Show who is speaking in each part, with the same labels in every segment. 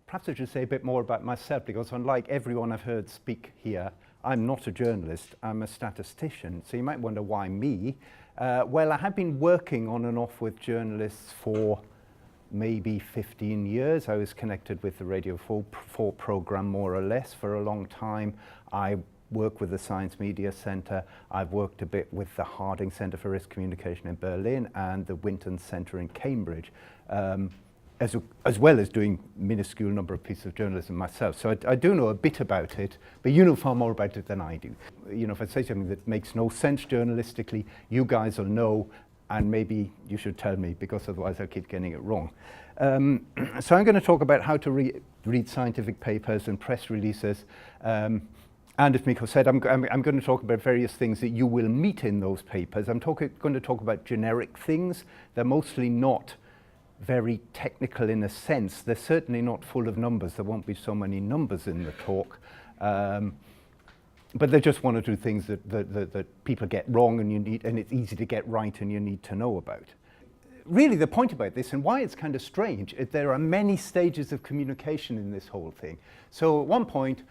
Speaker 1: perhaps I should say a bit more about myself, because unlike everyone I've heard speak here, I'm not a journalist, I'm a statistician. So you might wonder, why me? Well, I have been working on and off with journalists for maybe 15 years. I was connected with the Radio 4 program more or less for a long time. I work with the Science Media Centre. I've worked a bit with the Harding Centre for Risk Communication in Berlin and the Winton Centre in Cambridge, as well as doing minuscule number of pieces of journalism myself. So I do know a bit about it, but you know far more about it than I do. You know, if I say something that makes no sense journalistically, you guys will know, and maybe you should tell me, because otherwise I'll keep getting it wrong. So I'm going to talk about how to read scientific papers and press releases. And as Miko said, I'm going to talk about various things that you will meet in those papers. I'm going to talk about generic things. They're mostly not very technical in a sense. They're certainly not full of numbers. There won't be so many numbers in the talk. But they're just one or two things that people get wrong and it's easy to get right and you need to know about. Really, the point about this and why it's kind of strange is there are many stages of communication in this whole thing. So at one point,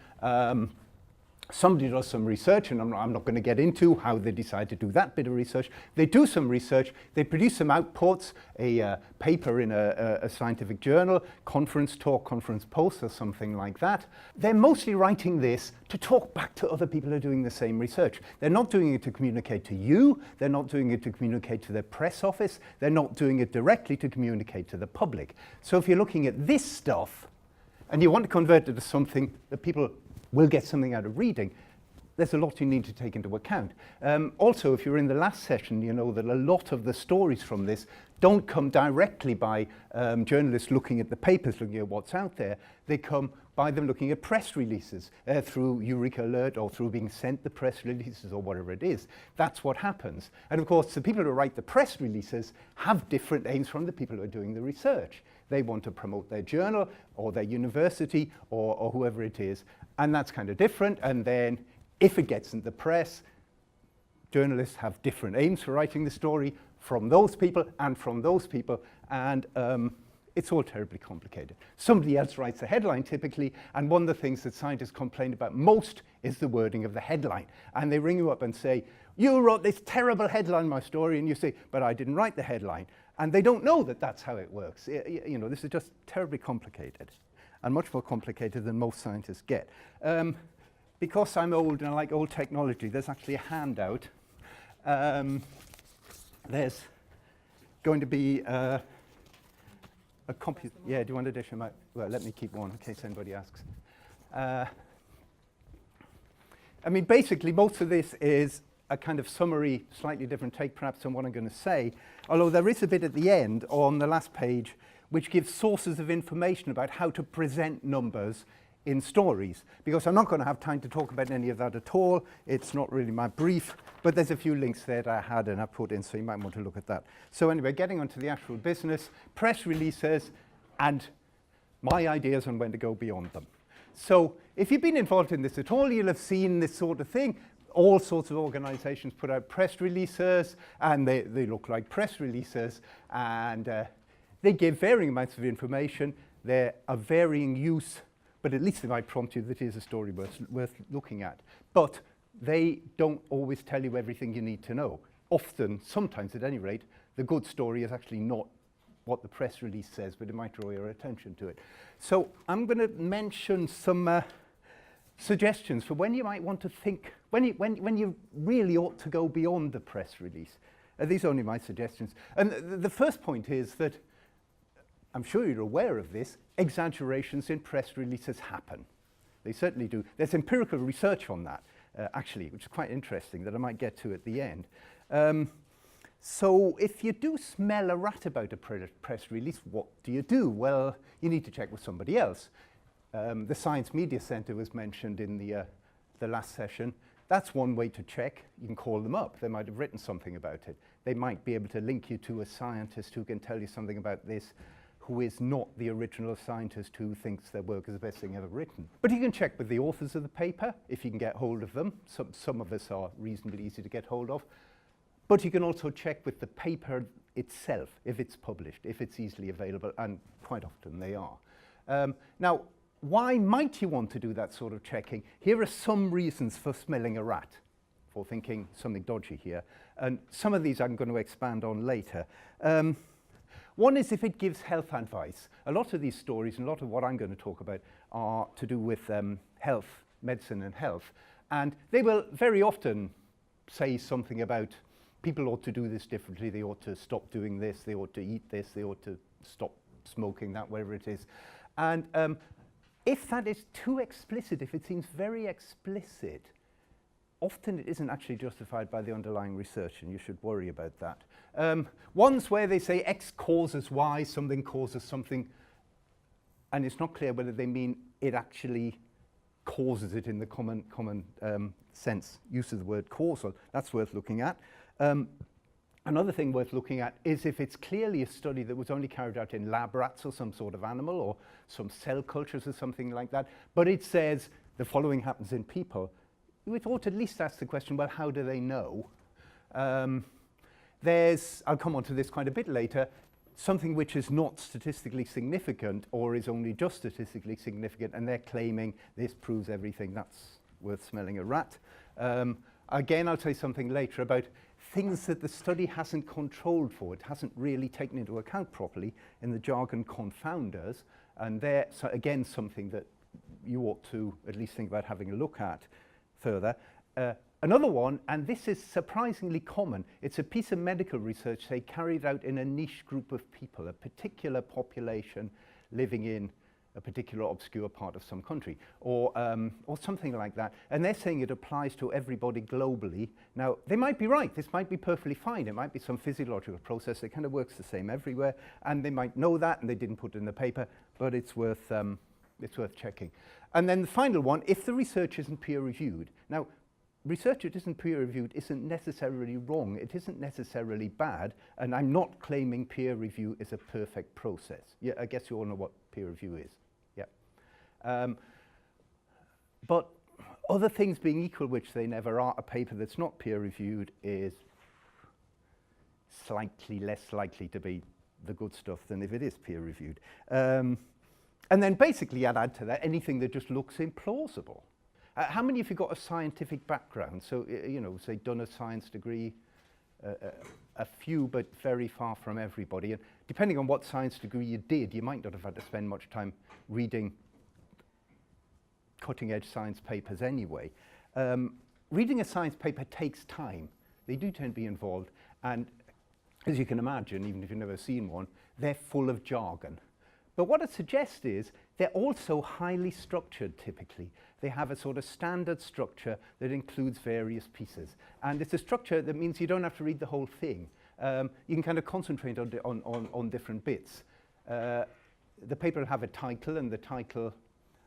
Speaker 1: somebody does some research, and I'm not going to get into how they decide to do that bit of research. They do some research, they produce some outputs, a paper in a scientific journal, conference talk, conference post, or something like that. They're mostly writing this to talk back to other people who are doing the same research. They're not doing it to communicate to you, they're not doing it to communicate to their press office, they're not doing it directly to communicate to the public. So if you're looking at this stuff, and you want to convert it to something that people will get something out of reading, there's a lot you need to take into account. Also, if you're in the last session, you know that a lot of the stories from this don't come directly by journalists looking at the papers, looking at what's out there. They come by them looking at press releases through Eureka Alert or through being sent the press releases or whatever it is. That's what happens. And of course, the people who write the press releases have different aims from the people who are doing the research. They want to promote their journal or their university or whoever it is. And that's kind of different. And then if it gets in the press, journalists have different aims for writing the story from those people and from those people. And it's all terribly complicated. Somebody else writes the headline typically. And one of the things that scientists complain about most is the wording of the headline. And they ring you up and say, you wrote this terrible headline in my story. And you say, but I didn't write the headline. And they don't know that that's how it works. You know, this is just terribly complicated, and much more complicated than most scientists get. Because I'm old and I like old technology, there's actually a handout. There's going to be a computer. Yeah, do you want to dish them out? Well, let me keep one in case anybody asks. I mean, basically, most of this is a kind of summary, slightly different take perhaps on what I'm going to say, although there is a bit at the end on the last page which gives sources of information about how to present numbers in stories, because I'm not going to have time to talk about any of that at all. It's not really my brief, but there's a few links there that I had and I put in, so you might want to look at that. So anyway, getting onto the actual business, press releases, and my ideas on when to go beyond them. So if you've been involved in this at all, you'll have seen this sort of thing. All sorts of organizations put out press releases, and they look like press releases, and they give varying amounts of information. They're of varying use, but at least they might prompt you that it is a story worth looking at. But they don't always tell you everything you need to know. Often, sometimes at any rate, the good story is actually not what the press release says, but it might draw your attention to it. So I'm going to mention some suggestions for when you might want to think, when you really ought to go beyond the press release. These are only my suggestions. And the first point is that, I'm sure you're aware of this, exaggerations in press releases happen. They certainly do. There's empirical research on that, actually, which is quite interesting, that I might get to at the end. So if you do smell a rat about a press release, what do you do? Well, you need to check with somebody else. The Science Media Centre was mentioned in the last session. That's one way to check. You can call them up. They might have written something about it. They might be able to link you to a scientist who can tell you something about this, who is not the original scientist who thinks their work is the best thing ever written. But you can check with the authors of the paper, if you can get hold of them. Some of us are reasonably easy to get hold of. But you can also check with the paper itself, if it's published, if it's easily available, and quite often they are. Now, why might you want to do that sort of checking? Here are some reasons for smelling a rat, for thinking something dodgy here. And some of these I'm going to expand on later. One is if it gives health advice. A lot of these stories and a lot of what I'm going to talk about are to do with health, medicine and health. And they will very often say something about people ought to do this differently, they ought to stop doing this, they ought to eat this, they ought to stop smoking that, whatever it is. And if that is too explicit, if it seems very explicit, often it isn't actually justified by the underlying research, and you should worry about that. Ones where they say X causes Y, something causes something, and it's not clear whether they mean it actually causes it in the common sense, use of the word causal. That's worth looking at. Another thing worth looking at is if it's clearly a study that was only carried out in lab rats or some sort of animal or some cell cultures or something like that, but it says the following happens in people, we ought to at least ask the question, well, how do they know? I'll come on to this quite a bit later, something which is not statistically significant or is only just statistically significant, and they're claiming this proves everything. That's worth smelling a rat. Again, I'll say something later about things that the study hasn't controlled for. It hasn't really taken into account properly in the jargon confounders, and they're, so again, something that you ought to at least think about having a look at further. Another one, and this is surprisingly common, it's a piece of medical research they carried out in a niche group of people, a particular population living in a particular obscure part of some country, or something like that. And they're saying it applies to everybody globally. Now, they might be right. This might be perfectly fine. It might be some physiological process that kind of works the same everywhere, and they might know that, and they didn't put it in the paper, but it's worth checking. And then the final one, if the research isn't peer-reviewed. Now, research that isn't peer-reviewed isn't necessarily wrong. It isn't necessarily bad, and I'm not claiming peer review is a perfect process. Yeah, I guess you all know what peer review is. Yeah. But other things being equal, which they never are, a paper that's not peer-reviewed is slightly less likely to be the good stuff than if it is peer-reviewed. And then basically I'd add to that anything that just looks implausible. How many of you got a scientific background? So, you know, say done a science degree, a few, but very far from everybody. And depending on what science degree you did, you might not have had to spend much time reading cutting-edge science papers anyway. Reading a science paper takes time. They do tend to be involved. And as you can imagine, even if you've never seen one, they're full of jargon. But what it suggests is they're also highly structured typically. They have a sort of standard structure that includes various pieces. And it's a structure that means you don't have to read the whole thing. You can kind of concentrate on different bits. The paper will have a title, and the title,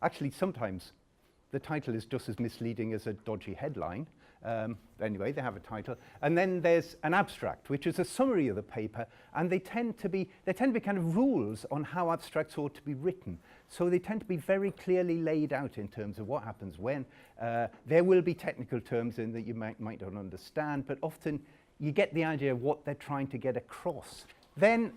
Speaker 1: actually sometimes the title is just as misleading as a dodgy headline. Anyway, they have a title. And then there's an abstract, which is a summary of the paper, and they tend to be kind of rules on how abstracts ought to be written. So they tend to be very clearly laid out in terms of what happens when. There will be technical terms in that you might not understand, but often you get the idea of what they're trying to get across. Then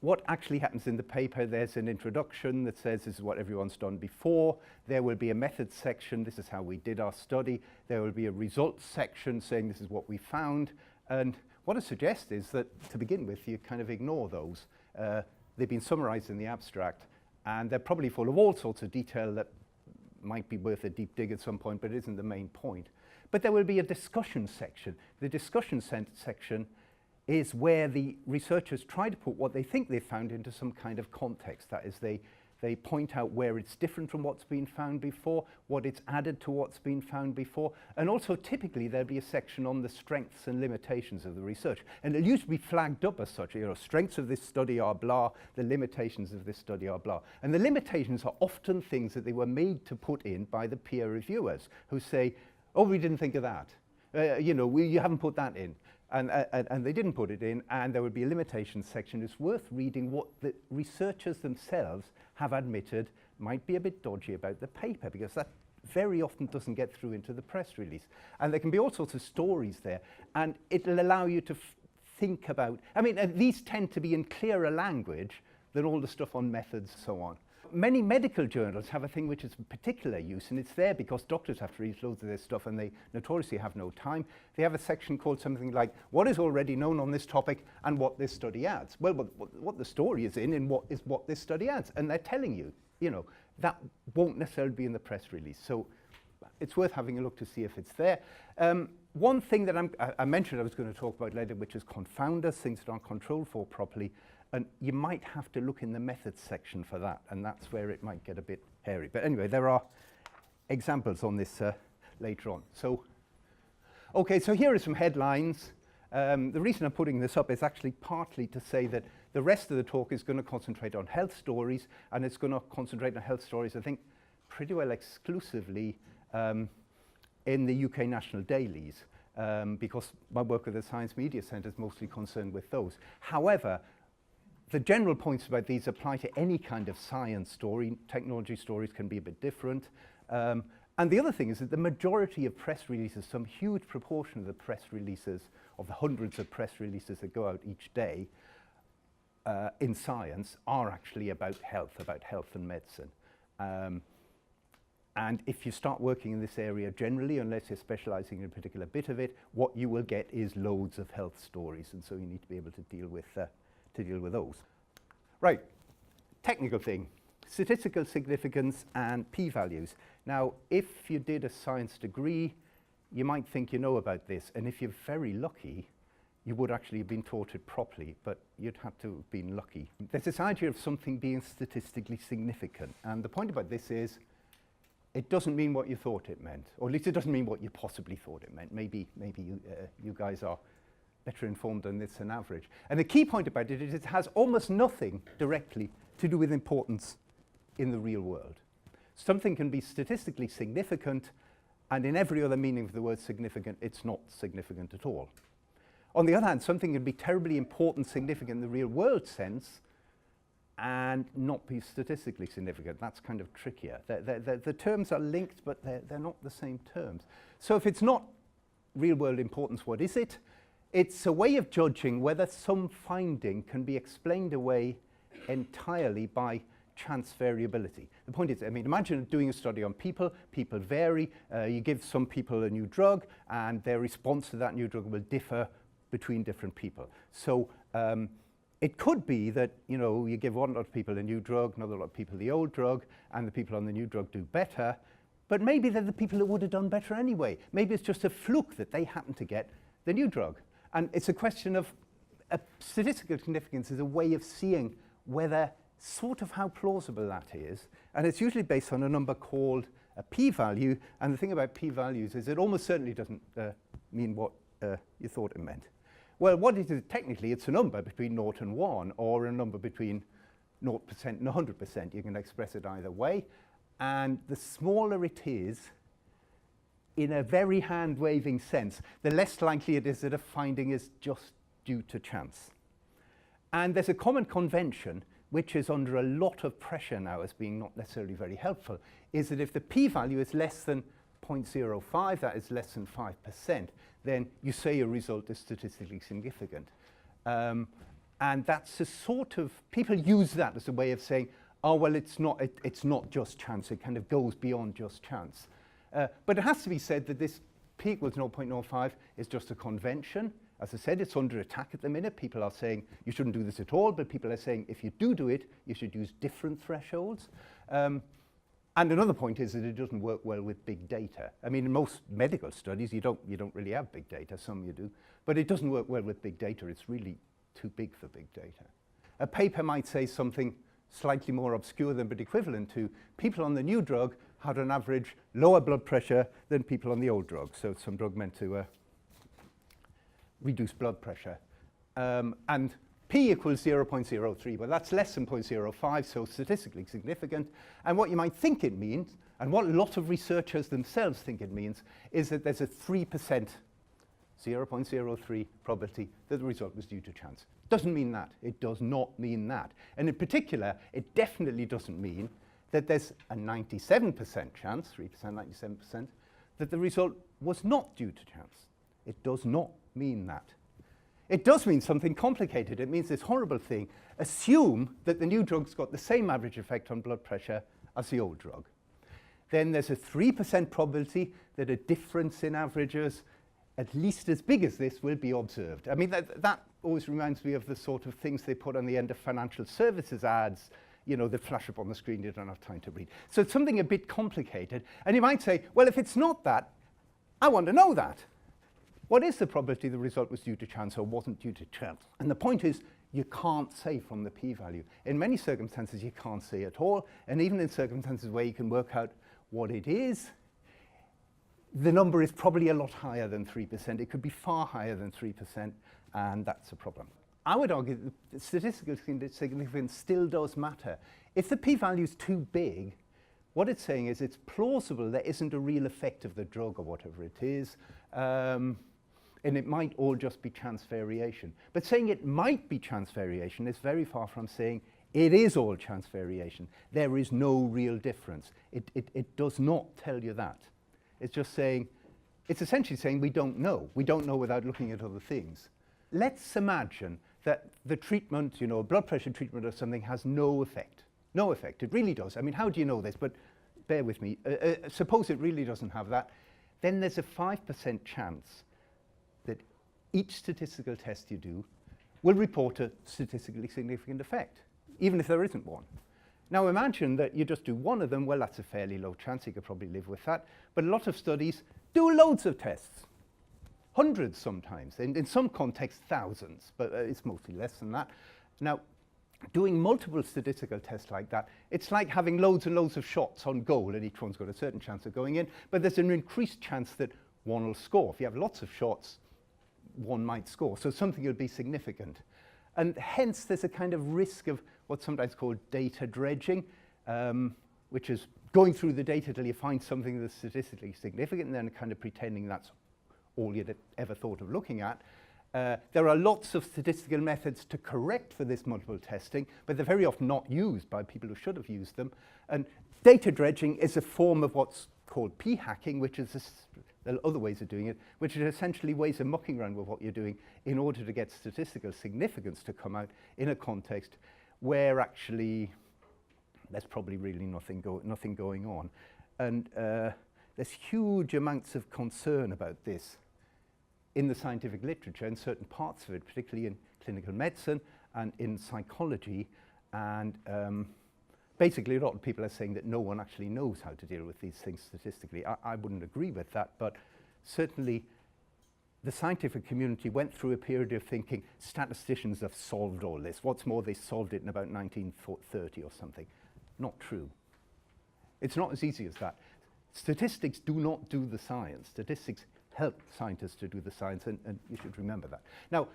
Speaker 1: what actually happens in the paper, there's an introduction that says this is what everyone's done before. There will be a methods section, this is how we did our study. There will be a results section saying this is what we found. And what I suggest is that to begin with, you kind of ignore those. They've been summarized in the abstract, and they're probably full of all sorts of detail that might be worth a deep dig at some point, but it isn't the main point. But there will be a discussion section. The discussion section is where the researchers try to put what they think they've found into some kind of context. That is, they point out where it's different from what's been found before, what it's added to what's been found before, and also typically there'll be a section on the strengths and limitations of the research. And it'll usually be flagged up as such, you know, strengths of this study are blah, the limitations of this study are blah. And the limitations are often things that they were made to put in by the peer reviewers who say, oh, we didn't think of that. You know, you haven't put that in. And they didn't put it in, and there would be a limitations section. It's worth reading what the researchers themselves have admitted might be a bit dodgy about the paper, because that very often doesn't get through into the press release. And there can be all sorts of stories there, and it'll allow you to think about, I mean, these tend to be in clearer language than all the stuff on methods and so on. Many medical journals have a thing which is of particular use, and it's there because doctors have to read loads of this stuff and they notoriously have no time. They have a section called something like, what is already known on this topic and what this study adds. Well, what the story is in what this study adds. And they're telling you, you know, that won't necessarily be in the press release. So it's worth having a look to see if it's there. One thing that I mentioned I was going to talk about later, which is confounders, things that aren't controlled for properly. And you might have to look in the methods section for that, and that's where it might get a bit hairy. But anyway, there are examples on this later on. So, okay, so here are some headlines. The reason I'm putting this up is actually partly to say that the rest of the talk is going to concentrate on health stories, and it's going to concentrate on health stories, I think, pretty well exclusively in the UK national dailies, because my work with the Science Media Centre is mostly concerned with those. However, the general points about these apply to any kind of science story. Technology stories can be a bit different. And the other thing is that the majority of press releases, some huge proportion of the press releases, of the hundreds of press releases that go out each day in science, are actually about health and medicine. And if you start working in this area generally, unless you're specializing in a particular bit of it, what you will get is loads of health stories. And so you need to be able to deal with those. Right, technical thing, statistical significance and p-values. Now, if you did a science degree, you might think you know about this, and if you're very lucky, you would actually have been taught it properly, but you'd have to have been lucky. There's this idea of something being statistically significant, and the point about this is, it doesn't mean what you thought it meant, or at least it doesn't mean what you possibly thought it meant. Maybe you guys are better informed than this on average. And the key point about it is it has almost nothing directly to do with importance in the real world. Something can be statistically significant, and in every other meaning of the word significant, it's not significant at all. On the other hand, something can be terribly important, significant in the real world sense, and not be statistically significant. That's kind of trickier. The terms are linked, but they're not the same terms. So if it's not real world importance, what is it? It's a way of judging whether some finding can be explained away entirely by chance variability. The point is, I mean, imagine doing a study on people. People vary. You give some people a new drug, and their response to that new drug will differ between different people. So it could be that, you know, you give one lot of people a new drug, another lot of people the old drug, and the people on the new drug do better. But maybe they're the people that would have done better anyway. Maybe it's just a fluke that they happen to get the new drug. And it's a question of statistical significance is a way of seeing whether sort of how plausible that is. And it's usually based on a number called a p-value. And the thing about p-values is it almost certainly doesn't mean what you thought it meant. Well, what it is technically, it's a number between 0 and 1, or a number between 0% and 100%. You can express it either way. And the smaller it is, in a very hand-waving sense, the less likely it is that a finding is just due to chance. And there's a common convention, which is under a lot of pressure now as being not necessarily very helpful, is that if the p-value is less than 0.05, that is less than 5%, then you say your result is statistically significant. And that's a sort of, people use that as a way of saying, oh, well, it's not just chance, it kind of goes beyond just chance. But it has to be said that this p equals 0.05 is just a convention. As I said, it's under attack at the minute. People are saying you shouldn't do this at all, but people are saying if you do it, you should use different thresholds. And another point is that it doesn't work well with big data. I mean, in most medical studies, you don't really have big data. Some you do. But it doesn't work well with big data. It's really too big for big data. A paper might say something slightly more obscure than but equivalent to people on the new drug had on average lower blood pressure than people on the old drug. So some drug meant to reduce blood pressure. And p equals 0.03. Well, that's less than 0.05, so statistically significant. And what you might think it means, and what a lot of researchers themselves think it means, is that there's a 3%, 0.03 probability that the result was due to chance. It doesn't mean that. It does not mean that. And in particular, it definitely doesn't mean that there's a 97% chance, 3%, 97%, that the result was not due to chance. It does not mean that. It does mean something complicated. It means this horrible thing. Assume that the new drug's got the same average effect on blood pressure as the old drug. Then there's a 3% probability that a difference in averages at least as big as this will be observed. I mean, that always reminds me of the sort of things they put on the end of financial services ads, you know, that flash up on the screen you don't have time to read. So it's something a bit complicated. And you might say, well, if it's not that, I want to know that. What is the probability the result was due to chance or wasn't due to chance? And the point is, you can't say from the p-value. In many circumstances, you can't say at all. And even in circumstances where you can work out what it is, the number is probably a lot higher than 3%. It could be far higher than 3%, and that's a problem. I would argue that statistical significance still does matter. If the p-value is too big, what it's saying is it's plausible there isn't a real effect of the drug or whatever it is, and it might all just be chance variation. But saying it might be chance variation is very far from saying it is all chance variation. There is no real difference. It does not tell you that. It's just saying, it's essentially saying we don't know. We don't know without looking at other things. Let's imagine that the treatment, you know, blood pressure treatment or something has no effect. No effect. It really does. I mean, how do you know this? But bear with me. Suppose it really doesn't have that. Then there's a 5% chance that each statistical test you do will report a statistically significant effect, even if there isn't one. Now imagine that you just do one of them. Well, that's a fairly low chance. You could probably live with that. But a lot of studies do loads of tests, hundreds sometimes, in some contexts thousands, but it's mostly less than that. Now, doing multiple statistical tests like that, it's like having loads and loads of shots on goal, and each one's got a certain chance of going in, but there's an increased chance that one will score. If you have lots of shots, one might score, so something will be significant. And hence, there's a kind of risk of what's sometimes called data dredging, which is going through the data till you find something that's statistically significant and then kind of pretending that's all you'd ever thought of looking at. There are lots of statistical methods to correct for this multiple testing, but they're very often not used by people who should have used them. And data dredging is a form of what's called p-hacking, which is there are other ways of doing it, which is essentially ways of mucking around with what you're doing in order to get statistical significance to come out in a context where actually there's probably really nothing going on. And there's huge amounts of concern about this in the scientific literature, in certain parts of it, particularly in clinical medicine and in psychology. And basically, a lot of people are saying that no one actually knows how to deal with these things statistically. I wouldn't agree with that, but certainly the scientific community went through a period of thinking statisticians have solved all this. What's more, they solved it in about 1930 or something. Not true. It's not as easy as that. Statistics do not do the science. Statistics help scientists to do the science, and you should remember that. Now,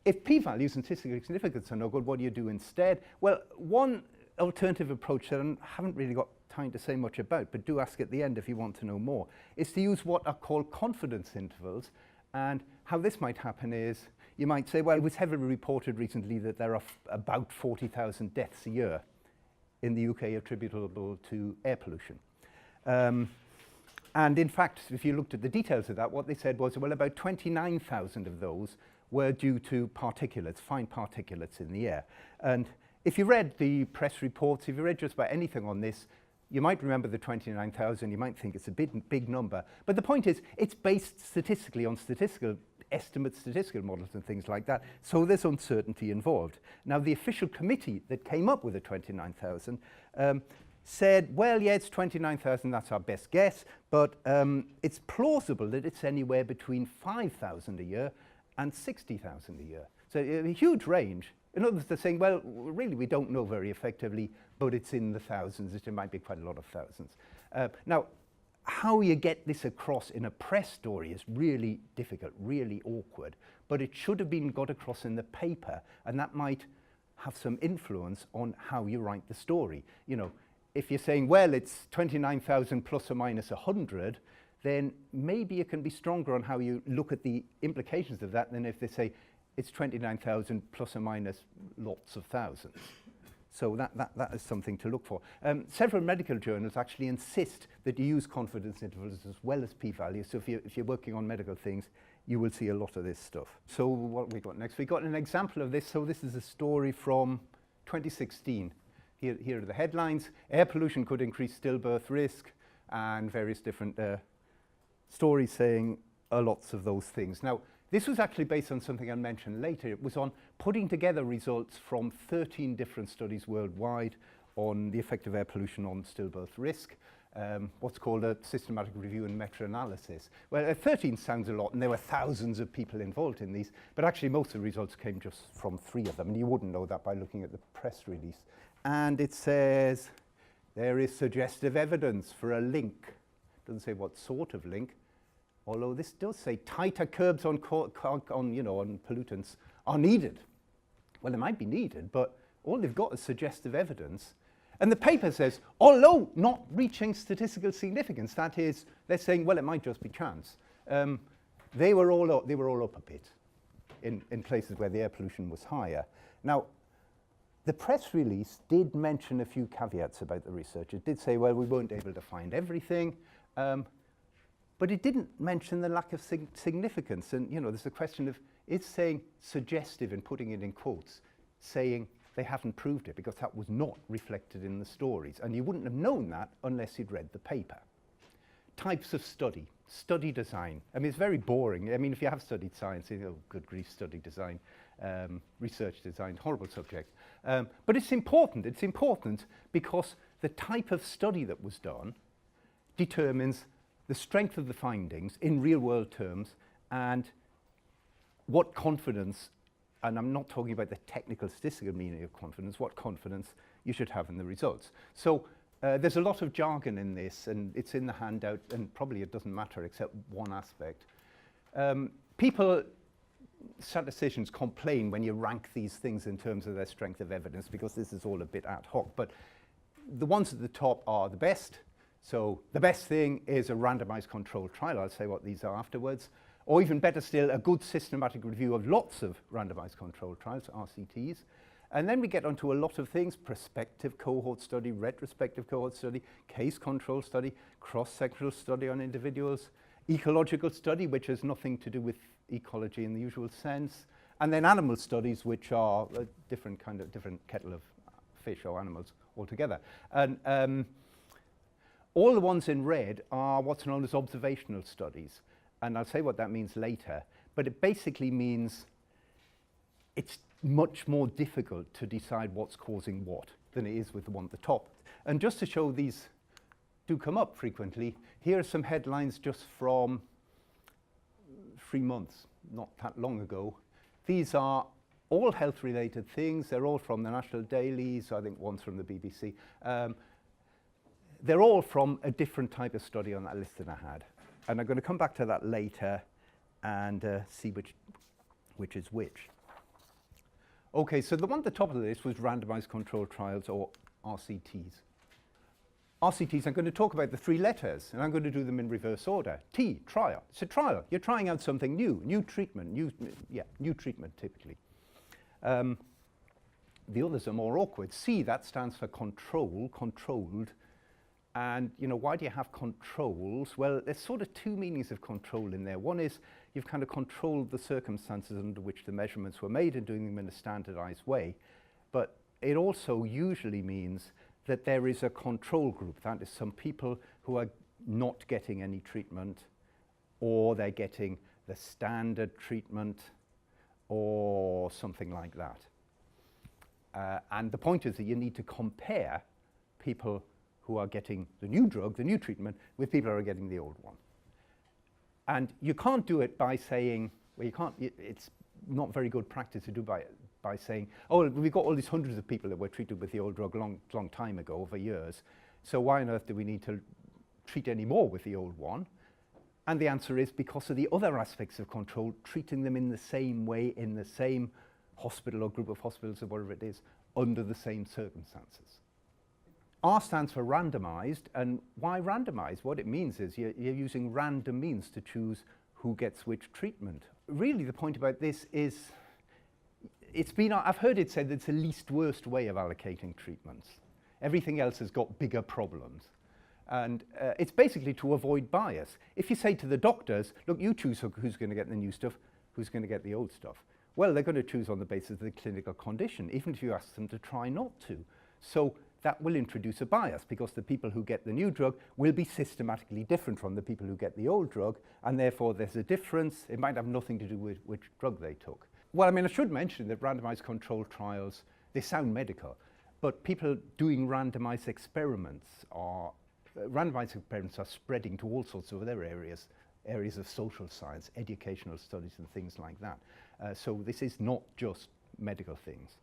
Speaker 1: if p-values and statistical significance are no good, what do you do instead? Well, one alternative approach that I haven't really got time to say much about, but do ask at the end if you want to know more, is to use what are called confidence intervals. And how this might happen is, you might say, well, it was heavily reported recently that there are about 40,000 deaths a year in the UK attributable to air pollution. And in fact, if you looked at the details of that, what they said was, well, about 29,000 of those were due to particulates, fine particulates in the air. And if you read the press reports, if you read just about anything on this, you might remember the 29,000, you might think it's a big number. But the point is, it's based statistically on statistical estimates, statistical models and things like that, so there's uncertainty involved. Now, the official committee that came up with the 29,000 said, well, yeah, it's 29,000, that's our best guess, but it's plausible that it's anywhere between 5,000 a year and 60,000 a year. So a huge range. In other words, they're saying, well, really, we don't know very effectively, but it's in the thousands. It might be quite a lot of thousands. Now, how you get this across in a press story is really difficult, really awkward, but it should have been got across in the paper, and that might have some influence on how you write the story. You know, if you're saying, well, it's 29,000 plus or minus 100, then maybe it can be stronger on how you look at the implications of that than if they say it's 29,000 plus or minus lots of thousands. So that is something to look for. Several medical journals actually insist that you use confidence intervals as well as p-values. So if you're working on medical things, you will see a lot of this stuff. So what have we got next? We got an example of this. So this is a story from 2016. Here are the headlines. Air pollution could increase stillbirth risk, and various different stories saying lots of those things. Now, this was actually based on something I'll mention later. It was on putting together results from 13 different studies worldwide on the effect of air pollution on stillbirth risk, what's called a systematic review and meta-analysis. Well, 13 sounds a lot, and there were thousands of people involved in these, but actually most of the results came just from 3 of them, and you wouldn't know that by looking at the press release. And it says there is suggestive evidence for a link. Doesn't say what sort of link, although this does say tighter curbs on pollutants are needed. Well, they might be needed, but all they've got is suggestive evidence. And the paper says, although not reaching statistical significance, that is, they're saying, well, it might just be chance. They were all up a bit in places where the air pollution was higher. Now, the press release did mention a few caveats about the research. It did say, well, we weren't able to find everything, but it didn't mention the lack of significance. And, there's a question of, it's saying suggestive and putting it in quotes, saying they haven't proved it, because that was not reflected in the stories. And you wouldn't have known that unless you'd read the paper. Types of study design. I mean, it's very boring. I mean, if you have studied science, good grief, study design, research design, horrible subject. But it's important. It's important because the type of study that was done determines the strength of the findings in real-world terms and what confidence, and I'm not talking about the technical statistical meaning of confidence, what confidence you should have in the results. So there's a lot of jargon in this, and it's in the handout, and probably it doesn't matter except one aspect. Statisticians complain when you rank these things in terms of their strength of evidence, because this is all a bit ad hoc, but the ones at the top are the best. So the best thing is a randomized controlled trial. I'll say what these are afterwards. Or even better still, a good systematic review of lots of randomized controlled trials, RCTs. And then we get onto a lot of things: prospective cohort study, retrospective cohort study, case control study, cross-sectional study on individuals, ecological study, which has nothing to do with ecology in the usual sense, and then animal studies, which are a different kettle of fish or animals altogether. And all the ones in red are what's known as observational studies. And I'll say what that means later. But it basically means it's much more difficult to decide what's causing what than it is with the one at the top. And just to show these do come up frequently, here are some headlines just from 3 months, not that long ago. These are all health-related things. They're all from the National Dailies. I think one's from the BBC. They're all from a different type of study on that list that I had. And I'm going to come back to that later and see which is which. Okay, so the one at the top of the list was randomized controlled trials, or RCTs. RCTs, I'm going to talk about the 3 letters, and I'm going to do them in reverse order. T, trial. It's a trial. You're trying out something new treatment, new treatment typically. The others are more awkward. C, that stands for control, controlled. And why do you have controls? Well, there's sort of 2 meanings of control in there. One is you've kind of controlled the circumstances under which the measurements were made and doing them in a standardized way. But it also usually means that there is a control group. That is some people who are not getting any treatment, or they're getting the standard treatment, or something like that. And the point is that you need to compare people who are getting the new drug, the new treatment, with people who are getting the old one. And you can't do it by saying, well, you can't, it's not very good practice to do by saying, oh, we've got all these hundreds of people that were treated with the old drug long time ago, over years, so why on earth do we need to treat any more with the old one? And the answer is because of the other aspects of control, treating them in the same way, in the same hospital or group of hospitals or whatever it is, under the same circumstances. R stands for randomized, and why randomized? What it means is you're using random means to choose who gets which treatment. Really, the point about this is, I've heard it said that it's the least worst way of allocating treatments. Everything else has got bigger problems. And it's basically to avoid bias. If you say to the doctors, look, you choose who's going to get the new stuff, who's going to get the old stuff. Well, they're going to choose on the basis of the clinical condition, even if you ask them to try not to. So that will introduce a bias, because the people who get the new drug will be systematically different from the people who get the old drug, and therefore there's a difference. It might have nothing to do with which drug they took. Well, I mean, I should mention that randomized controlled trials, they sound medical, but people doing randomized experiments are spreading to all sorts of other areas of social science, educational studies and things like that. So this is not just medical things.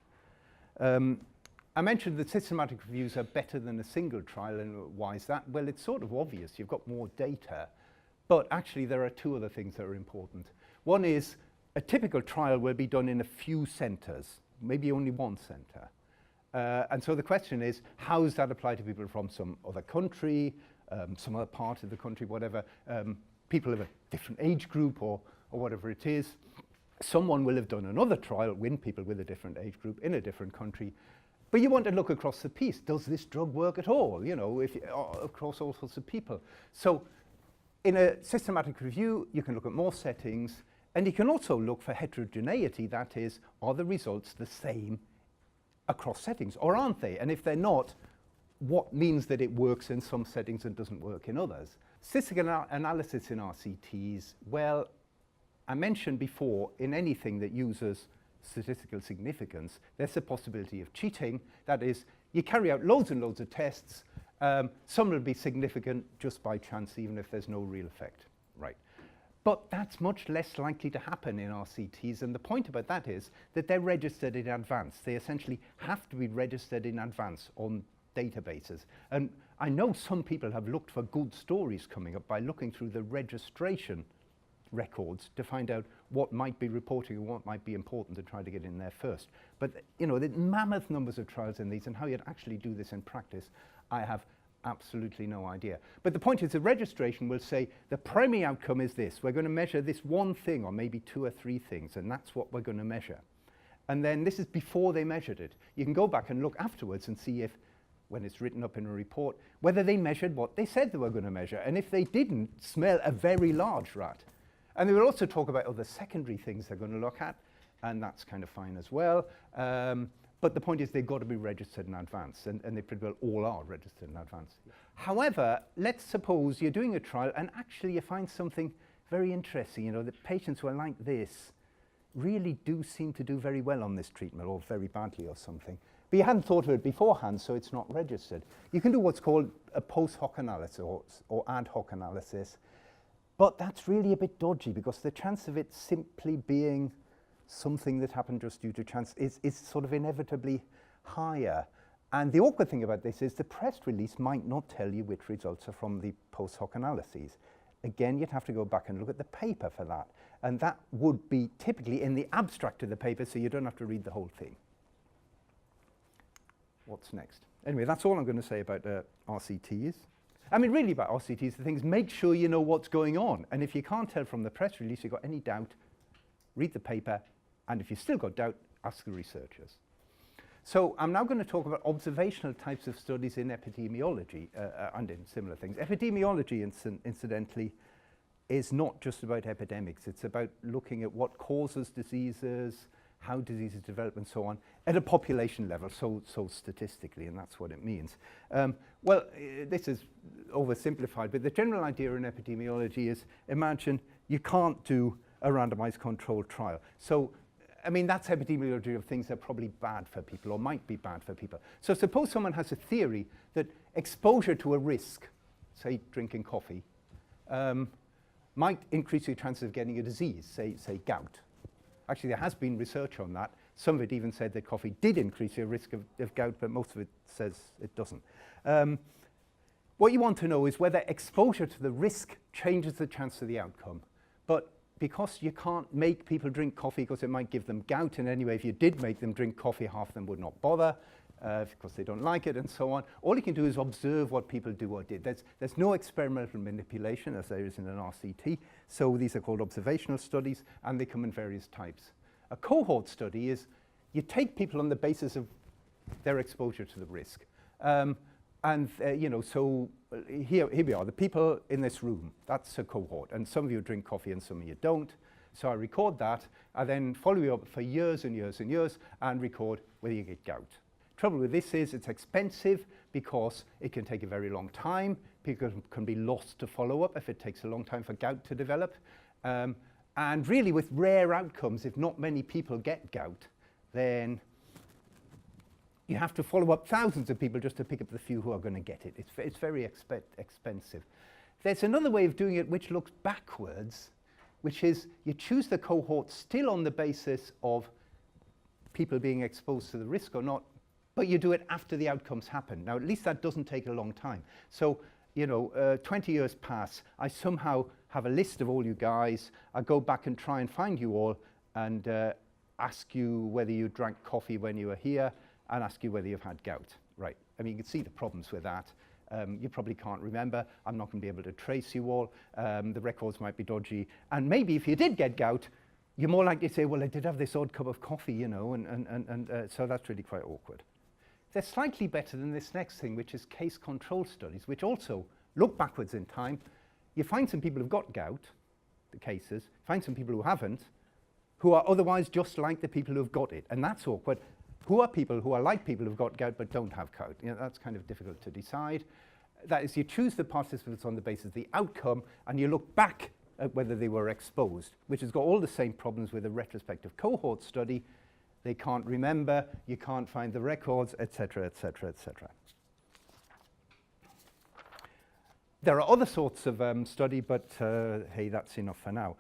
Speaker 1: I mentioned that systematic reviews are better than a single trial, and why is that? Well, it's sort of obvious. You've got more data, but actually there are two other things that are important. One is a typical trial will be done in a few centres, maybe only one centre. And so the question is, how does that apply to people from some other country, some other part of the country, whatever, people of a different age group or whatever it is. Someone will have done another trial with people with a different age group in a different country. But you want to look across the piece. Does this drug work at all? You know, across all sorts of people. So in a systematic review, you can look at more settings, and you can also look for heterogeneity. That is, are the results the same across settings, or aren't they? And if they're not, what means that it works in some settings and doesn't work in others? Statistical analysis in RCTs, well, I mentioned before, in anything that uses statistical significance, there's a possibility of cheating. That is, you carry out loads and loads of tests. Some will be significant just by chance, even if there's no real effect. Right. But that's much less likely to happen in RCTs, and the point about that is that they're registered in advance. They essentially have to be registered in advance on databases. And I know some people have looked for good stories coming up by looking through the registration records to find out what might be reporting and what might be important to try to get in there first. But you know, the mammoth numbers of trials in these and how you'd actually do this in practice, I have absolutely no idea. But the point is, the registration will say the primary outcome is this. We're going to measure this one thing, or maybe two or three things, and that's what we're going to measure. And then this is before they measured it. You can go back and look afterwards and see if, when it's written up in a report, whether they measured what they said they were going to measure. And if they didn't, smell a very large rat. And they will also talk about other secondary things they're going to look at, and that's kind of fine as well. But the point is, they've got to be registered in advance, and they pretty well all are registered in advance. However, let's suppose you're doing a trial and actually you find something very interesting. You know, that patients who are like this really do seem to do very well on this treatment, or very badly or something. But you hadn't thought of it beforehand, so it's not registered. You can do what's called a post hoc analysis or ad hoc analysis, but that's really a bit dodgy, because the chance of it simply being something that happened just due to chance is sort of inevitably higher. And the awkward thing about this is the press release might not tell you which results are from the post hoc analyses. Again, you'd have to go back and look at the paper for that. And that would be typically in the abstract of the paper, so you don't have to read the whole thing. What's next? Anyway, that's all I'm going to say about RCTs. I mean, really about RCTs, the things, make sure you know what's going on. And if you can't tell from the press release you've got any doubt, read the paper. And if you've still got doubt, ask the researchers. So I'm now going to talk about observational types of studies in epidemiology and in similar things. Epidemiology, incidentally, is not just about epidemics. It's about looking at what causes diseases, how diseases develop, and so on, at a population level, so statistically, and that's what it means. Well, this is oversimplified, but the general idea in epidemiology is, imagine you can't do a randomized controlled trial. So, I mean, that's epidemiology of things that are probably bad for people or might be bad for people. So suppose someone has a theory that exposure to a risk, say drinking coffee, might increase your chances of getting a disease, say gout. Actually, there has been research on that. Some of it even said that coffee did increase your risk of gout, but most of it says it doesn't. What you want to know is whether exposure to the risk changes the chance of the outcome. But because you can't make people drink coffee because it might give them gout, and anyway, if you did make them drink coffee, half of them would not bother because they don't like it and so on. All you can do is observe what people do or did. There's no experimental manipulation as there is in an RCT, so these are called observational studies, and they come in various types. A cohort study is you take people on the basis of their exposure to the risk. And so here we are, the people in this room, that's a cohort, and some of you drink coffee and some of you don't. So I record that, I then follow you up for years and years and years and record whether you get gout. Trouble with this is it's expensive because it can take a very long time. People can be lost to follow up if it takes a long time for gout to develop. And really with rare outcomes, if not many people get gout, then you have to follow up thousands of people just to pick up the few who are going to get it. It's very expensive. There's another way of doing it which looks backwards, which is you choose the cohort still on the basis of people being exposed to the risk or not, but you do it after the outcomes happen. Now, at least that doesn't take a long time. So, 20 years pass, I somehow have a list of all you guys, I go back and try and find you all and ask you whether you drank coffee when you were here, and ask you whether you've had gout. Right, I mean, you can see the problems with that. You probably can't remember. I'm not going to be able to trace you all. The records might be dodgy. And maybe if you did get gout, you're more likely to say, well, I did have this odd cup of coffee, so that's really quite awkward. They're slightly better than this next thing, which is case control studies, which also look backwards in time. You find some people who've got gout, the cases, find some people who haven't, who are otherwise just like the people who've got it. And that's awkward. Who are people who are like people who've got gout but don't have gout? That's kind of difficult to decide. That is, you choose the participants on the basis of the outcome, and you look back at whether they were exposed, which has got all the same problems with a retrospective cohort study. They can't remember, you can't find the records, etc., etc., etc. There are other sorts of study, but hey, that's enough for now.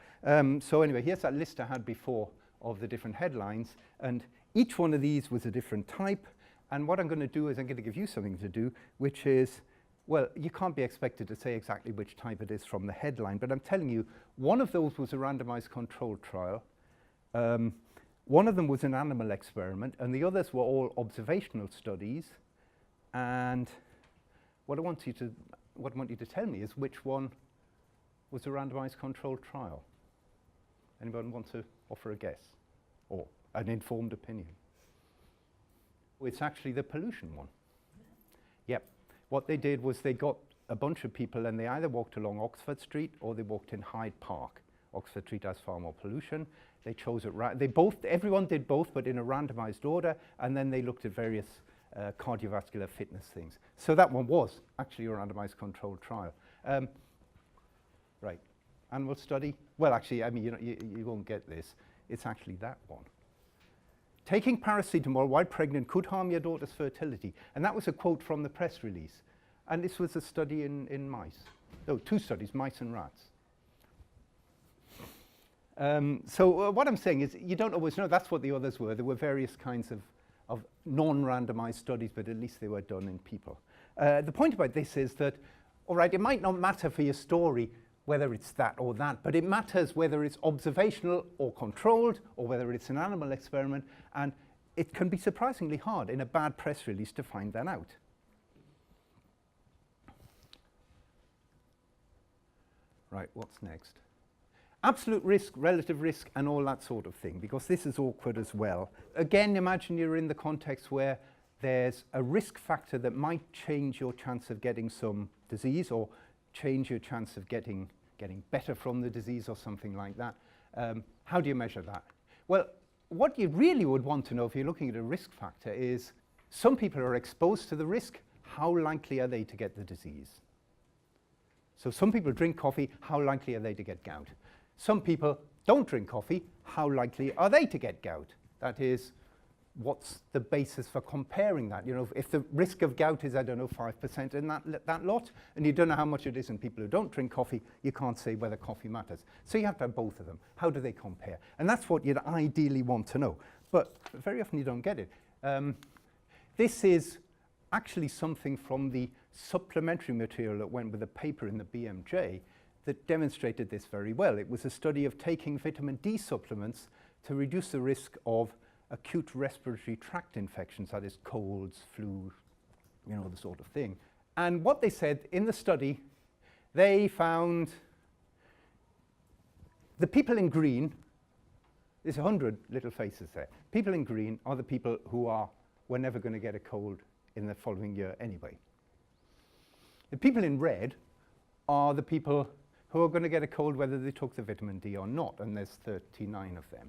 Speaker 1: So anyway, here's that list I had before of the different headlines, and each one of these was a different type, and what I'm going to do is I'm going to give you something to do, which is, well, you can't be expected to say exactly which type it is from the headline, but I'm telling you, one of those was a randomized controlled trial, one of them was an animal experiment, and the others were all observational studies, and what I want you to tell me is which one was a randomized controlled trial. Anyone want to offer a guess? Or an informed opinion? It's actually the pollution one. Yep. What they did was they got a bunch of people and they either walked along Oxford Street or they walked in Hyde Park. Oxford Street has far more pollution. They chose it everyone did both, but in a randomized order, and then they looked at various cardiovascular fitness things. So that one was actually a randomized controlled trial. Right. Animal study? Well, actually, I mean, you won't get this. It's actually that one. Taking paracetamol while pregnant could harm your daughter's fertility. And that was a quote from the press release. And this was a study in mice. Oh, two studies, mice and rats. So what I'm saying is you don't always know. That's what the others were. There were various kinds of non-randomized studies, but at least they were done in people. The point about this is that, all right, it might not matter for your story whether it's that or that, but it matters whether it's observational or controlled, or whether it's an animal experiment, and it can be surprisingly hard in a bad press release to find that out. Right, what's next? Absolute risk, relative risk, and all that sort of thing, because this is awkward as well. Again, imagine you're in the context where there's a risk factor that might change your chance of getting some disease or change your chance of getting better from the disease or something like that. How do you measure that? Well, what you really would want to know if you're looking at a risk factor is some people are exposed to the risk, how likely are they to get the disease? So some people drink coffee, how likely are they to get gout? Some people don't drink coffee, how likely are they to get gout? That is, what's the basis for comparing that? You know, if the risk of gout is, I don't know, 5% in that lot, and you don't know how much it is in people who don't drink coffee, you can't say whether coffee matters. So you have to have both of them. How do they compare? And that's what you'd ideally want to know. But very often you don't get it. This is actually something from the supplementary material that went with a paper in the BMJ that demonstrated this very well. It was a study of taking vitamin D supplements to reduce the risk of acute respiratory tract infections, that is colds, flu, you know, the sort of thing. And what they said in the study, they found the people in green, there's 100 little faces there. People in green are the people who were never going to get a cold in the following year anyway. The people in red are the people who are going to get a cold whether they took the vitamin D or not, and there's 39 of them.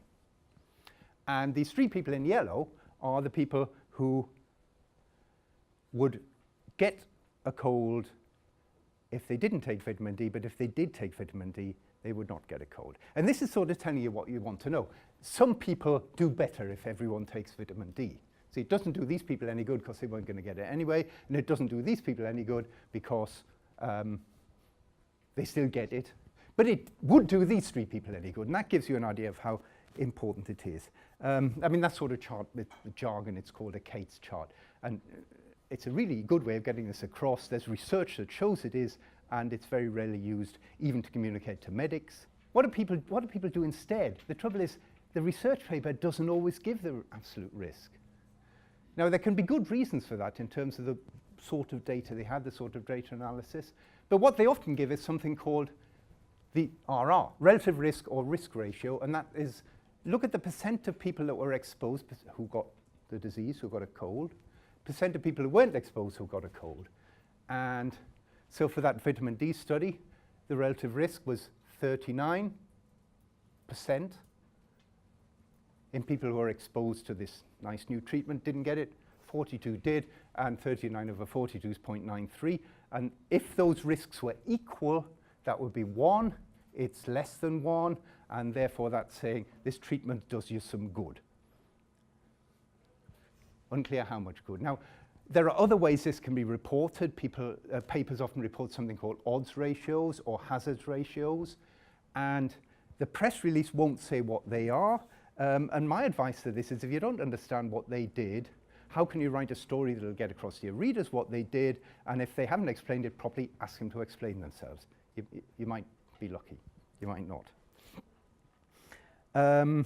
Speaker 1: And these 3 people in yellow are the people who would get a cold if they didn't take vitamin D, but if they did take vitamin D, they would not get a cold. And this is sort of telling you what you want to know. Some people do better if everyone takes vitamin D. See, it doesn't do these people any good because they weren't going to get it anyway, and it doesn't do these people any good because they still get it. But it would do these 3 people any good, and that gives you an idea of how important it is. I mean, that sort of chart with the jargon, it's called a Cates chart. And it's a really good way of getting this across. There's research that shows it is, and it's very rarely used even to communicate to medics. What do people do instead? The trouble is, the research paper doesn't always give the absolute risk. Now, there can be good reasons for that in terms of the sort of data they had, the sort of data analysis. But what they often give is something called the RR, relative risk or risk ratio, and that is, look at the percent of people that were exposed who got the disease, who got a cold, percent of people who weren't exposed who got a cold. And so for that vitamin D study, the relative risk was 39% in people who were exposed to this nice new treatment, didn't get it, 42 did, and 39 over 42 is 0.93. And if those risks were equal, that would be 1. It's less than 1, and therefore that's saying this treatment does you some good. Unclear how much good. Now, there are other ways this can be reported. Papers often report something called odds ratios or hazards ratios, and the press release won't say what they are. And my advice to this is, if you don't understand what they did, how can you write a story that will get across to your readers what they did? And if they haven't explained it properly, ask them to explain themselves. You might be lucky. You might not. Have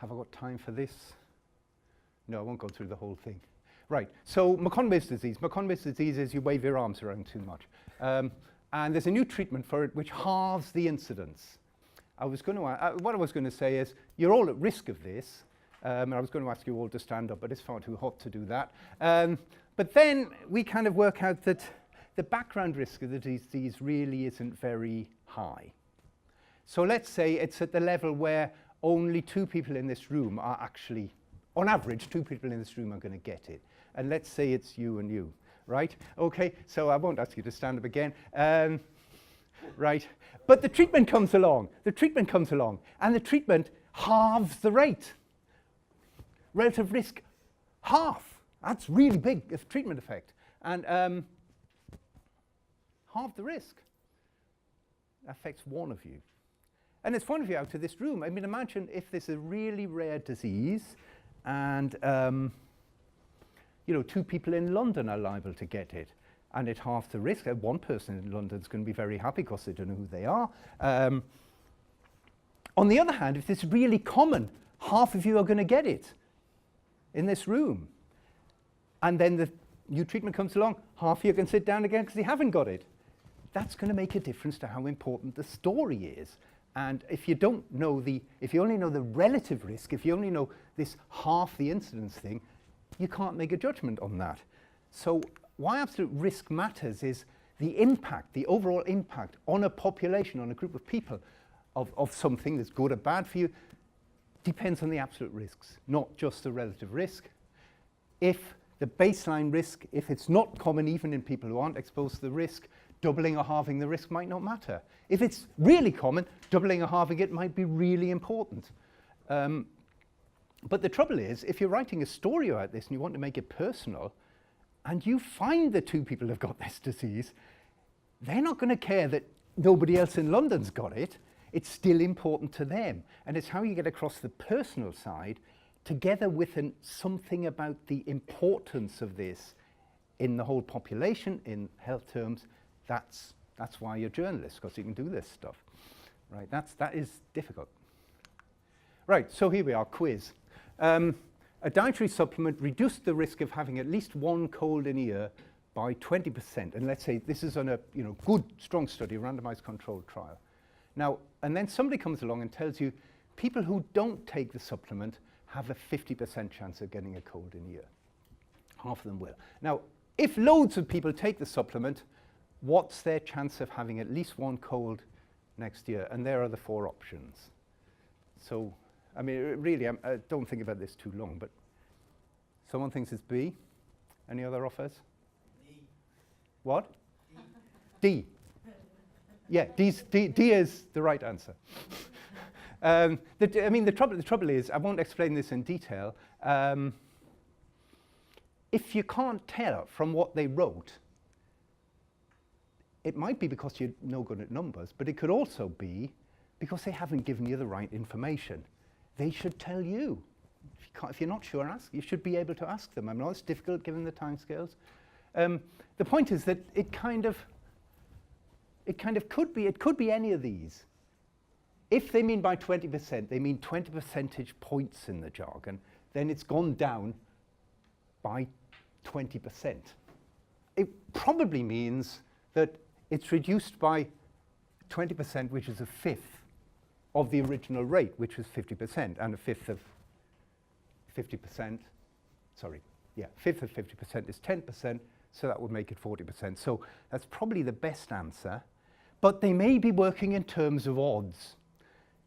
Speaker 1: I got time for this? No, I won't go through the whole thing. Right, so McConway's disease. McConway's disease is you wave your arms around too much. And there's a new treatment for it which halves the incidence. What I was going to say is, you're all at risk of this. And I was going to ask you all to stand up, but it's far too hot to do that. But then we kind of work out that the background risk of the disease really isn't very high. So let's say it's at the level where only 2 people in this room are actually, on average, 2 people in this room are going to get it. And let's say it's you and you, right? Okay, so I won't ask you to stand up again. Right, but the treatment comes along. The treatment comes along, and the treatment halves the rate. Relative risk, half. That's really big of treatment effect. And half the risk affects 1 of you. And it's 1 of you out of this room. I mean, imagine if this is a really rare disease and 2 people in London are liable to get it. And it halves the risk. 1 person in London is going to be very happy because they don't know who they are. On the other hand, if it's really common, half of you are going to get it in this room. And then the new treatment comes along, half of you can sit down again because you haven't got it. That's going to make a difference to how important the story is. And if you don't know if you only know the relative risk, if you only know this half the incidence thing, you can't make a judgment on that. So why absolute risk matters is the impact, the overall impact on a population, on a group of people of something that's good or bad for you, depends on the absolute risks, not just the relative risk. If the baseline risk, if it's not common even in people who aren't exposed to the risk, doubling or halving the risk might not matter. If it's really common, doubling or halving it might be really important. But the trouble is, if you're writing a story about this and you want to make it personal, and you find the 2 people who've got this disease, they're not going to care that nobody else in London's got it. It's still important to them. And it's how you get across the personal side together with something about the importance of this in the whole population, in health terms. That's why you're journalists, because you can do this stuff. Right, that is difficult. Right, so here we are, quiz. A dietary supplement reduced the risk of having at least 1 cold in a year by 20%. And let's say this is on a good, strong study, a randomized controlled trial. Now, and then somebody comes along and tells you people who don't take the supplement have a 50% chance of getting a cold in a year. Half of them will. Now, if loads of people take the supplement, what's their chance of having at least one cold next year? And there are the 4 options. So, I mean, really, I don't think about this too long, but someone thinks it's B. Any other offers?
Speaker 2: D.
Speaker 1: What? D. Yeah, D is the right answer. The trouble is, I won't explain this in detail. If you can't tell from what they wrote, it might be because you're no good at numbers, but it could also be because they haven't given you the right information. They should tell you. If you're not sure, ask. You should be able to ask them. I know it's difficult given the timescales. The point is that it kind of could be any of these. If they mean by 20%, they mean 20 percentage points in the jargon, then it's gone down by 20%. It probably means that it's reduced by 20%, which is a fifth of the original rate, which was 50%, and a fifth of 50%, fifth of 50% is 10%, so that would make it 40%. So that's probably the best answer, but they may be working in terms of odds,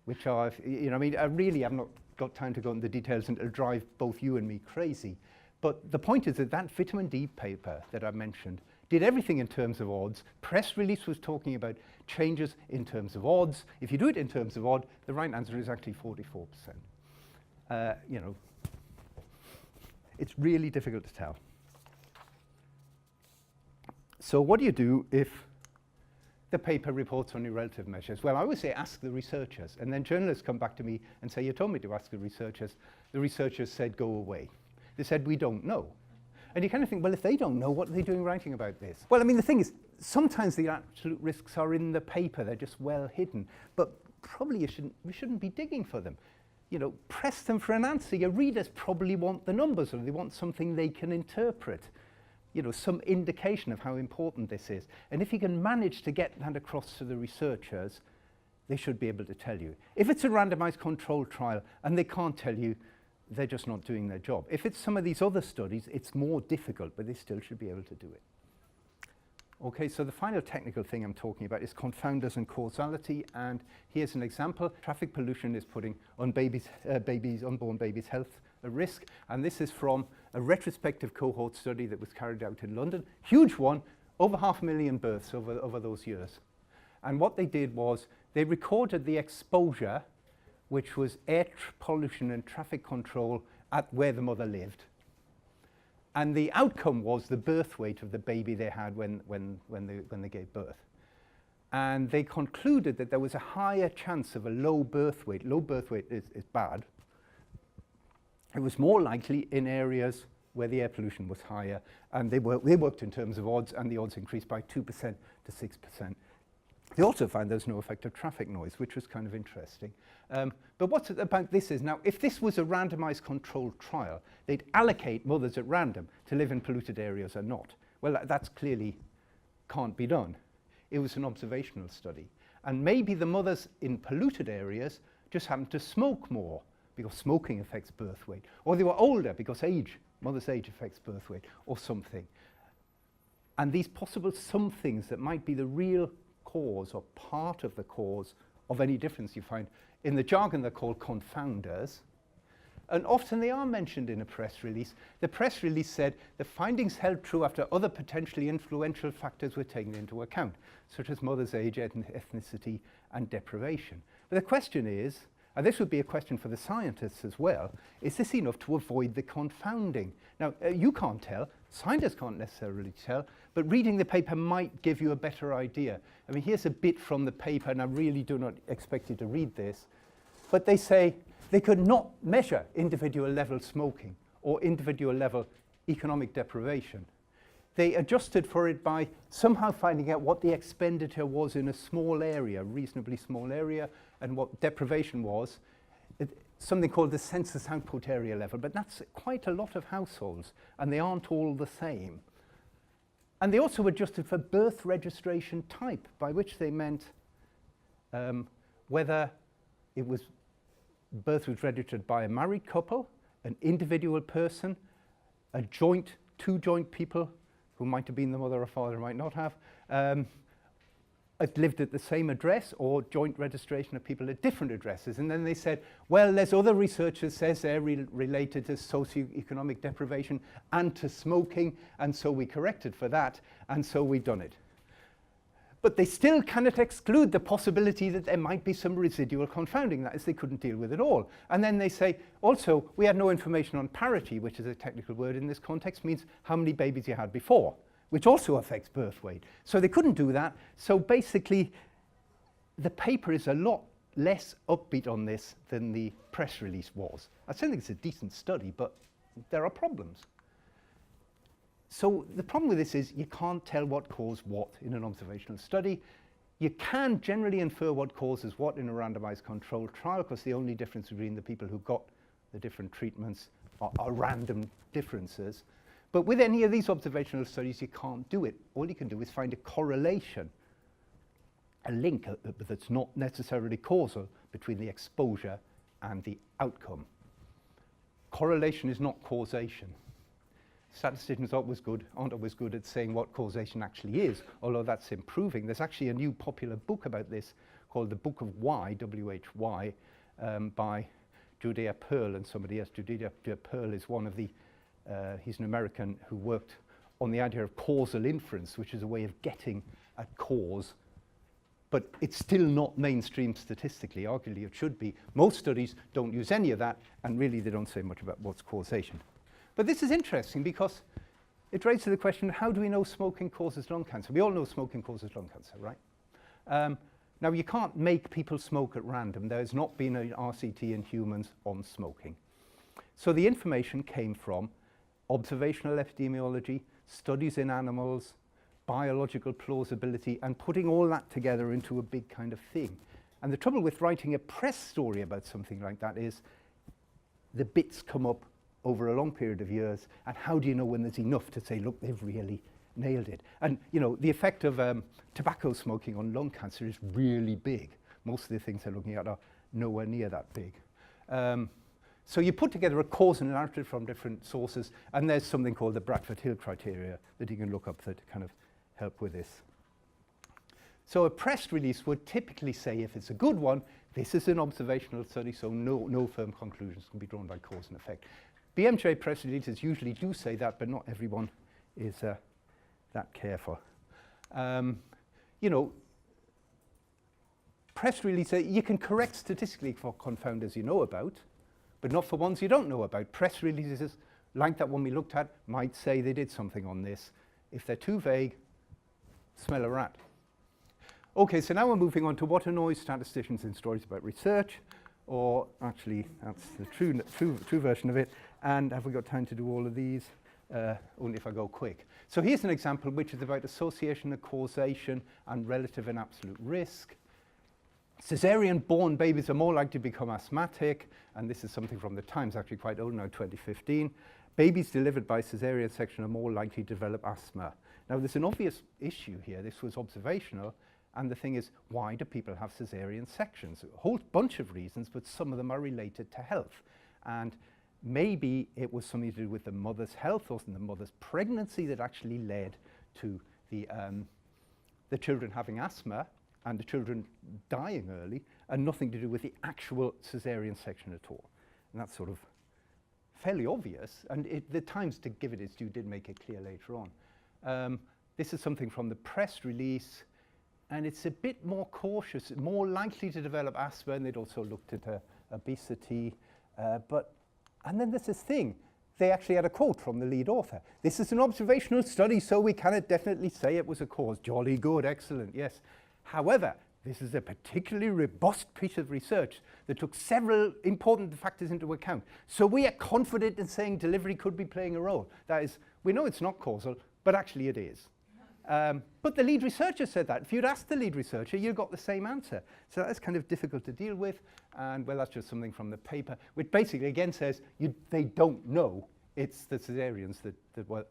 Speaker 1: which are, I really have not got time to go into the details, and it'll drive both you and me crazy. But the point is that vitamin D paper that I mentioned did everything in terms of odds. Press release was talking about changes in terms of odds. If you do it in terms of odd, the right answer is actually 44%. It's really difficult to tell. So what do you do if the paper reports only relative measures? Well, I always say ask the researchers, and then journalists come back to me and say, you told me to ask the researchers. The researchers said, go away. They said, we don't know. And you kind of think, well, if they don't know, what are they doing writing about this? Well, I mean, the thing is, sometimes the absolute risks are in the paper. They're just well hidden. But probably we shouldn't be digging for them. Press them for an answer. Your readers probably want the numbers, or they want something they can interpret. Some indication of how important this is. And if you can manage to get that across to the researchers, they should be able to tell you. If it's a randomized controlled trial and they can't tell you, they're just not doing their job. If it's some of these other studies, it's more difficult, but they still should be able to do it. Okay, so the final technical thing I'm talking about is confounders and causality, and here's an example. Traffic pollution is putting unborn babies' health at risk, and this is from a retrospective cohort study that was carried out in London. Huge one, over 500,000 births over those years. And what they did was they recorded the exposure, which was air pollution and traffic control at where the mother lived. And the outcome was the birth weight of the baby they had when they gave birth. And they concluded that there was a higher chance of a low birth weight. Low birth weight is bad. It was more likely in areas where the air pollution was higher. And they worked in terms of odds, and the odds increased by 2% to 6%. They also found there's no effect of traffic noise, which was kind of interesting. But what's about this is, now, if this was a randomized controlled trial, they'd allocate mothers at random to live in polluted areas or not. Well, that's clearly can't be done. It was an observational study. And maybe the mothers in polluted areas just happened to smoke more, because smoking affects birth weight. Or they were older, because mother's age affects birth weight, or something. And these possible somethings that might be the real cause or part of the cause of any difference you find. In the jargon, they're called confounders. And often they are mentioned in a press release. The press release said the findings held true after other potentially influential factors were taken into account, such as mother's age, ethnicity, and deprivation. But the question is, and this would be a question for the scientists as well, is this enough to avoid the confounding? Now, you can't tell, scientists can't necessarily tell, but reading the paper might give you a better idea. I mean, here's a bit from the paper, and I really do not expect you to read this, but they say they could not measure individual level smoking or individual level economic deprivation. They adjusted for it by somehow finding out what the expenditure was in a small area, reasonably small area, and what deprivation was, something called the census output area level. But that's quite a lot of households, and they aren't all the same. And they also adjusted for birth registration type, by which they meant whether it was birth was registered by a married couple, an individual person, two joint people who might have been the mother or father, might not have, lived at the same address, or joint registration of people at different addresses. And then they said, well, there's other research that says they're related to socioeconomic deprivation and to smoking, and so we corrected for that, and so we've done it. But they still cannot exclude the possibility that there might be some residual confounding, that is, they couldn't deal with it all. And then they say, also, we had no information on parity, which is a technical word in this context, means how many babies you had before, which also affects birth weight. So they couldn't do that. So basically, the paper is a lot less upbeat on this than the press release was. I still think it's a decent study, but there are problems. So the problem with this is you can't tell what caused what in an observational study. You can generally infer what causes what in a randomized controlled trial, because the only difference between the people who got the different treatments are random differences. But with any of these observational studies, you can't do it. All you can do is find a correlation, a link that's not necessarily causal between the exposure and the outcome. Correlation is not causation. Statisticians aren't always good at saying what causation actually is, although that's improving. There's actually a new popular book about this called The Book of Why, W-H-Y, by Judea Pearl and somebody else. Judea Pearl is one of the he's an American who worked on the idea of causal inference, which is a way of getting at cause, but it's still not mainstream statistically. Arguably it should be. Most studies don't use any of that, and really they don't say much about what's causation. But this is interesting because it raises the question, how do we know smoking causes lung cancer? We all know smoking causes lung cancer, right? Now, you can't make people smoke at random. There has not been an RCT in humans on smoking. So the information came from observational epidemiology, studies in animals, biological plausibility, and putting all that together into a big kind of thing. And the trouble with writing a press story about something like that is the bits come up over a long period of years, and how do you know when there's enough to say, look, they've really nailed it? And you know, the effect of tobacco smoking on lung cancer is really big. Most of the things they're looking at are nowhere near that big. So you put together a cause and narrative from different sources, and there's something called the Bradford-Hill criteria that you can look up that kind of help with this. So a press release would typically say, if it's a good one, this is an observational study, so no firm conclusions can be drawn by cause and effect. BMJ press releases usually do say that, but not everyone is that careful. You know, press releases, you can correct statistically for confounders you know about, but not for ones you don't know about. Press releases, like that one we looked at, might say they did something on this. If they're too vague, smell a rat. Okay, so now we're moving on to what annoys statisticians in stories about research, or actually, that's the true version of it. And have we got time to do all of these? Only if I go quick. So here's an example which is about association of causation and relative and absolute risk. Caesarean-born babies are more likely to become asthmatic, and this is something from the Times, actually quite old now, 2015. Babies delivered by caesarean section are more likely to develop asthma. Now, there's an obvious issue here. This was observational, and the thing is, why do people have caesarean sections? A whole bunch of reasons, but some of them are related to health. And maybe it was something to do with the mother's health or the mother's pregnancy that actually led to the children having asthma and the children dying early, and nothing to do with the actual caesarean section at all. And that's sort of fairly obvious, and the Times, to give it its due, did make it clear later on. This is something from the press release, and it's a bit more cautious, more likely to develop asthma, and they'd also looked at obesity. And then there's this thing. They actually had a quote from the lead author. This is an observational study, so we cannot definitely say it was a cause. Jolly good, excellent, yes. However, this is a particularly robust piece of research that took several important factors into account. So we are confident in saying delivery could be playing a role. That is, we know it's not causal, but actually it is. But the lead researcher said that. If you'd asked the lead researcher, you got the same answer. So that's kind of difficult to deal with. And well, that's just something from the paper, which basically again says they don't know it's the caesareans that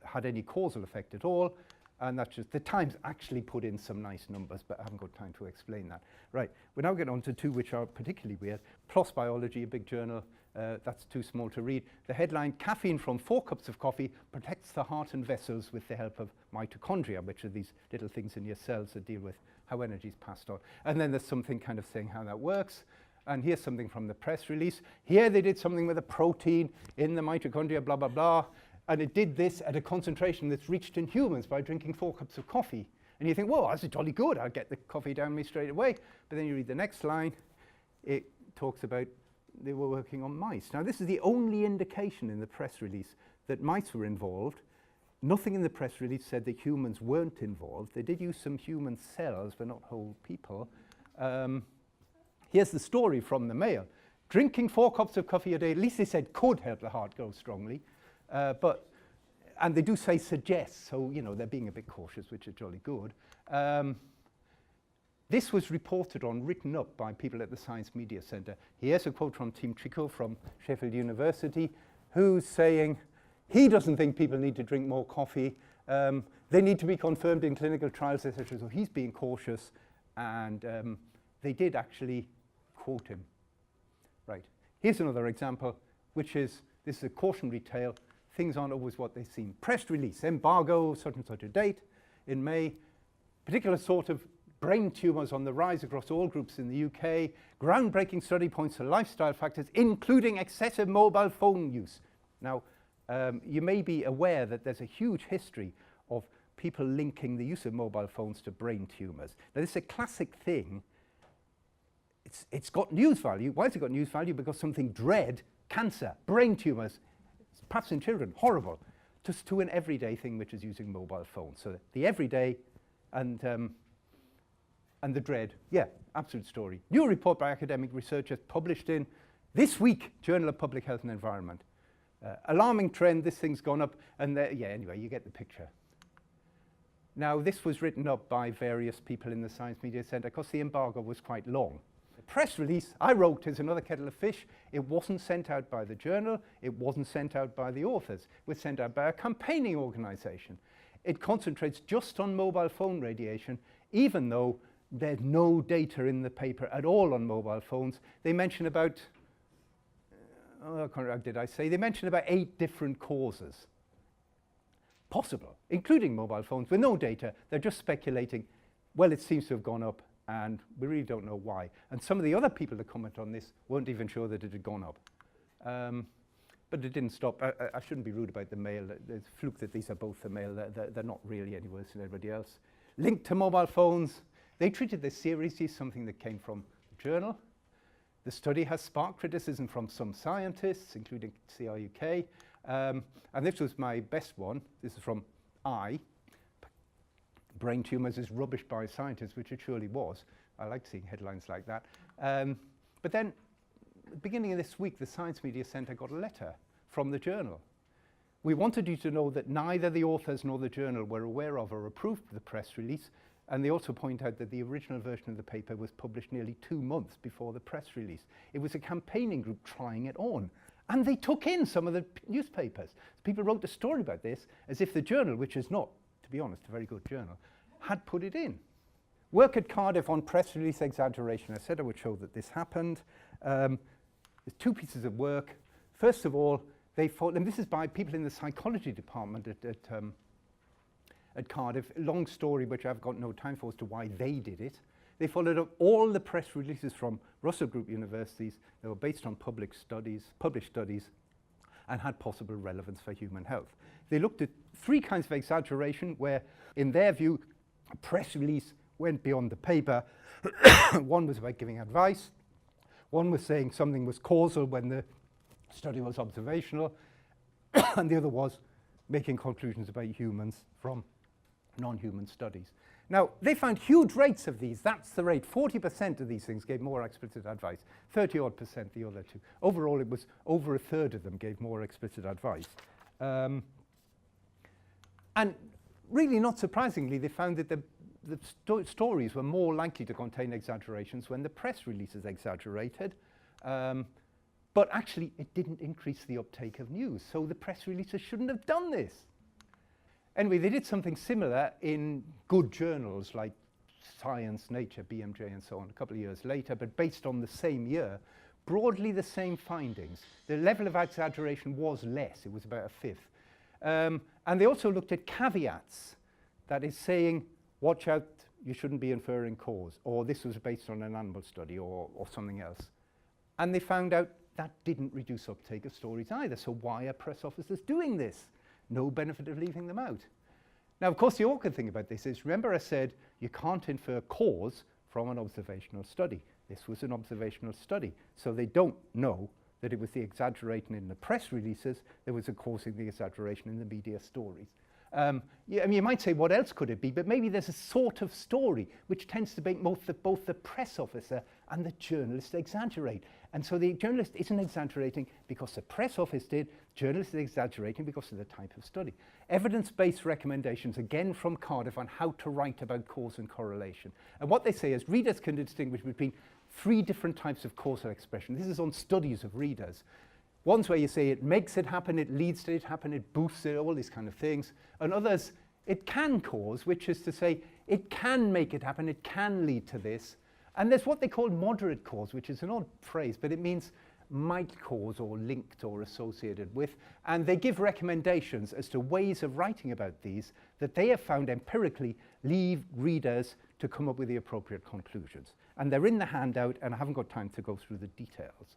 Speaker 1: had any causal effect at all. And that's just, the Times actually put in some nice numbers, but I haven't got time to explain that. Right, we're now getting on to two which are particularly weird. PLOS Biology, a big journal, that's too small to read. The headline, caffeine from 4 cups of coffee protects the heart and vessels with the help of mitochondria, which are these little things in your cells that deal with how energy is passed on. And then there's something kind of saying how that works. And here's something from the press release. Here they did something with a protein in the mitochondria, blah, blah, blah. And it did this at a concentration that's reached in humans by drinking 4 cups of coffee. And you think, well, that's jolly good. I'll get the coffee down me straight away. But then you read the next line. It talks about they were working on mice. Now, this is the only indication in the press release that mice were involved. Nothing in the press release said that humans weren't involved. They did use some human cells, but not whole people. Here's the story from the Mail. Drinking 4 cups of coffee a day, at least they said could help the heart go strongly. And they do say suggests, so you know they're being a bit cautious, which is jolly good. This was reported on, written up by people at the Science Media Centre. Here's a quote from Tim Tricot from Sheffield University, who's saying he doesn't think people need to drink more coffee. They need to be confirmed in clinical trials, etc. So he's being cautious, and they did actually quote him. Right. Here's another example, which is, this is a cautionary tale. Things aren't always what they seem. Press release, embargo, such and such a date in May. Particular sort of brain tumours on the rise across all groups in the UK. Groundbreaking study points to lifestyle factors, including excessive mobile phone use. Now, you may be aware that there's a huge history of people linking the use of mobile phones to brain tumours. Now, this is a classic thing. It's got news value. Why has it got news value? Because something dread, cancer, brain tumours, perhaps in children, horrible, just to an everyday thing which is using mobile phones. So the everyday and the dread, yeah, absolute story. New report by academic researchers published in this week, Journal of Public Health and Environment. Alarming trend, this thing's gone up, and yeah, anyway, you get the picture. Now, this was written up by various people in the Science Media Centre because the embargo was quite long. The press release, I wrote, is another kettle of fish. It wasn't sent out by the journal. It wasn't sent out by the authors. It was sent out by a campaigning organisation. It concentrates just on mobile phone radiation, even though there's no data in the paper at all on mobile phones. They mention about, did I say? They mention about 8 different causes possible, including mobile phones, with no data. They're just speculating, well, it seems to have gone up, and we really don't know why. And some of the other people that comment on this weren't even sure that it had gone up. But it didn't stop. I shouldn't be rude about the Mail. It's a fluke that these are both the Mail. They're not really any worse than everybody else. Linked to mobile phones. They treated this seriously, something that came from the journal. The study has sparked criticism from some scientists, including CRUK. And this was my best one. This is from Brain tumours is rubbish by scientists, which it surely was. I like seeing headlines like that. But then, at the beginning of this week, the Science Media Centre got a letter from the journal. We wanted you to know that neither the authors nor the journal were aware of or approved the press release, and they also point out that the original version of the paper was published nearly 2 months before the press release. It was a campaigning group trying it on, and they took in some of the newspapers. People wrote a story about this as if the journal, which is not, to be honest, a very good journal, had put it in. Work at Cardiff on press release exaggeration. I said I would show that this happened. There's 2 pieces of work. First of all, they thought, and this is by people in the psychology department at Cardiff, a long story which I've got no time for as to why they did it. They followed up all the press releases from Russell Group universities that were based on published studies, and had possible relevance for human health. They looked at 3 kinds of exaggeration where, in their view, a press release went beyond the paper. One was about giving advice. One was saying something was causal when the study was observational. And the other was making conclusions about humans from non-human studies. Now, they found huge rates of these. That's the rate. 40% of these things gave more explicit advice. 30-odd% the other 2. Overall, it was over 1/3 of them gave more explicit advice. And really, not surprisingly, they found that the stories were more likely to contain exaggerations when the press releases exaggerated. But actually, it didn't increase the uptake of news. So the press releases shouldn't have done this. Anyway, they did something similar in good journals like Science, Nature, BMJ, and so on a couple of years later, but based on the same year, broadly the same findings. The level of exaggeration was less. It was about a fifth. And they also looked at caveats, that is saying, watch out, you shouldn't be inferring cause, or this was based on an animal study, or something else. And they found out that didn't reduce uptake of stories either. So why are press officers doing this? No benefit of leaving them out. Now, of course, the awkward thing about this is, remember I said you can't infer cause from an observational study. This was an observational study, so they don't know that it was the exaggerating in the press releases that was causing the exaggeration in the media stories. Yeah, I mean, you might say, what else could it be? But maybe there's a sort of story which tends to make both the press officer and the journalist exaggerate. And so the journalist isn't exaggerating because the press office did. Journalist is exaggerating because of the type of study. Evidence-based recommendations, again from Cardiff, on how to write about cause and correlation. And what they say is readers can distinguish between 3 different types of causal expression. This is on studies of readers. One's where you say it makes it happen, it leads to it happen, it boosts it, all these kind of things. And others, it can cause, which is to say it can make it happen, it can lead to this. And there's what they call moderate cause, which is an odd phrase, but it means might cause or linked or associated with. And they give recommendations as to ways of writing about these that they have found empirically leave readers to come up with the appropriate conclusions. And they're in the handout, and I haven't got time to go through the details.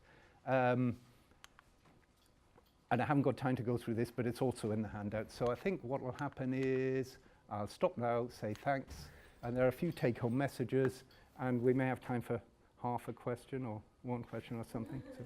Speaker 1: And I haven't got time to go through this, but it's also in the handout. So I think what will happen is I'll stop now, say thanks, and there are a few take-home messages, and we may have time for half a question or one question or something. So.